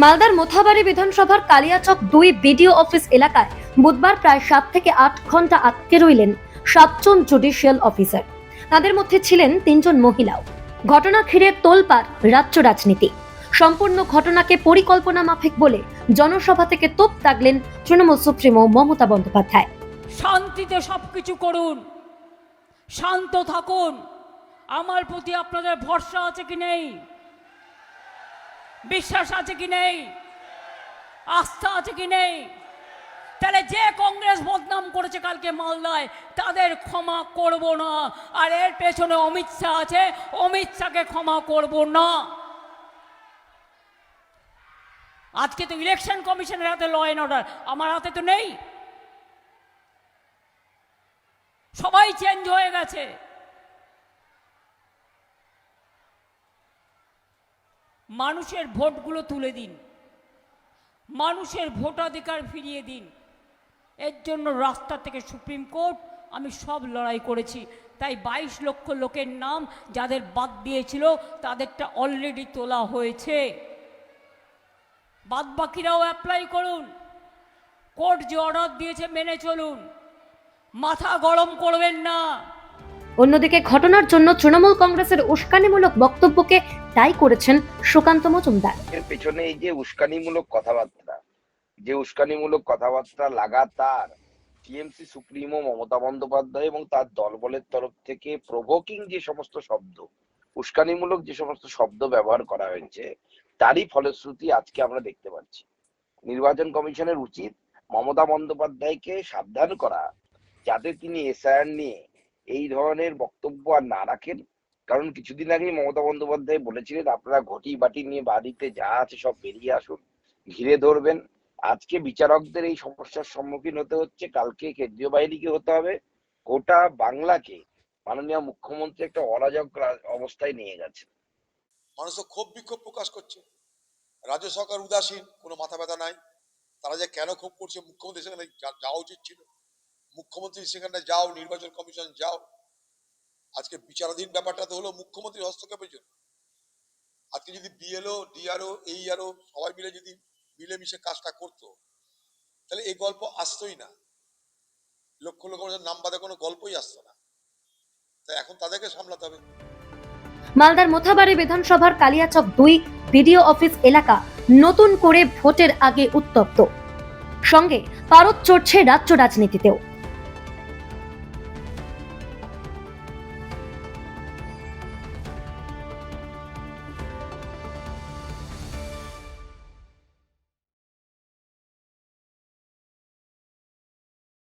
মালদার মোথাবাড়ি বিধানসভার Kaliachak ২ BDO office এলাকায় বুধবার প্রায় ৭ থেকে ৮ ঘন্টা আটকে রইলেন ৭ জন জুডিশিয়াল অফিসার। তাদের মধ্যে ছিলেন ৩ জন মহিলাও। ঘটনা ঘিরে তোলপাড় রাজ্য রাজনীতি। সম্পূর্ণ ঘটনাকে পরিকল্পনা মাফিক বলে জনসভা থেকে তোপ দাগলেন তৃণমূল সুপ্রিমো মমতা বন্দ্যোপাধ্যায়। শান্তিতে সবকিছু করুন, শান্ত থাকুন। আমার প্রতি আপনাদের ভরসা আছে কি নেই? বিশ্বাস আছে কি নেই? আস্থা আছে কি নেই? তাহলে যে কংগ্রেস বদনাম করেছে কালকে মালদায়, তাদের ক্ষমা করব না। আর এর পেছনে অমিত শাহ আছে, অমিত শাহকে ক্ষমা করব না। আজকে তো ইলেকশন কমিশনের হাতে ল অ্যান্ড অর্ডার, আমার হাতে তো নেই। সবাই চেঞ্জ হয়ে গেছে। মানুষের ভোটগুলো তুলে দিন, মানুষের ভোটাধিকার ফিরিয়ে দিন। এর জন্য রাস্তা থেকে সুপ্রিম কোর্ট আমি সব লড়াই করেছি। তাই ২২ লক্ষ লোকের নাম যাদের বাদ দিয়েছিল তাদেরটা অলরেডি তোলা হয়েছে। বাদ বাকিরাও অ্যাপ্লাই করুন। কোর্ট যে অর্ডার দিয়েছে মেনে চলুন, মাথা গরম করবেন না। অন্যদিকে ঘটনার জন্য তৃণমূল কংগ্রেসের উস্কানিমূলক বক্তব্যকে দায়ী করেছেন সুকান্ত মজুমদার। এর পেছনে এই যে উস্কানিমূলক কথাবার্তা লাগাতার টিএমসি সুপ্রিমো মমতা বন্দ্যোপাধ্যায় এবং তার দলবলের তরফ থেকে প্রভোকিং যে সমস্ত শব্দ, উস্কানিমূলক যে সমস্ত শব্দ ব্যবহার করা হয়েছে, তারই ফলশ্রুতি আজকে আমরা দেখতে পাচ্ছি। নির্বাচন কমিশনের উচিত মমতা বন্দ্যোপাধ্যায়কে সাবধান করা, যাতে তিনি এসআইআর নিয়ে এই ধরনের বক্তব্য আর না রাখেন। কারণ কিছুদিন আগেই মমতা বন্দ্যোপাধ্যায় বলেছিলেন, আপনারা ঘটি বাটি নিয়ে বাড়িতে যা আছে সব বেরিয়ে আসুন, ঘিরে ধরবেন। আজকে বিচারকদের এই সমস্যার সম্মুখীন হতে হচ্ছে, কালকে কেন্দ্রীয় বাহিনীকে হতে হবে। গোটা বাংলাকে মাননীয় মুখ্যমন্ত্রী একটা অরাজক অবস্থায় নিয়ে গেছে। মানুষ ক্ষোভ বিক্ষোভ প্রকাশ করছে, রাজ্য সরকার উদাসীন, কোনো মাথা ব্যথা নাই। তারা যে কেন ক্ষোভ করছে, মুখ্যমন্ত্রী সেখানে যাওয়া উচিত ছিল। মুখ্যমন্ত্রী সেখানে যাও, নির্বাচন কমিশন যাও। আজকে বিচারাধীন ব্যাপারটা তো হলো মুখ্যমন্ত্রীর হস্তক্ষেপের জন্য। আজকে যদি বিএলও, ডিআরও, এইআরও সবাই মিলে যদি মিলেমিশে কাজটা করতো, তাহলে এই গল্প আসতোই না। লক্ষ লক্ষ মানুষের নাম বাদে কোনো গল্পই আসতো না। তাই এখন তাদেরকে সামলাতে হবে। মালদার মোথাবাড়ি বিধানসভার কালিয়াচক ২ বিডিও অফিস এলাকা নতুন করে ভোটের আগে উত্তপ্ত, সঙ্গে পারদ চড়ছে রাজ্য রাজনীতিতেও।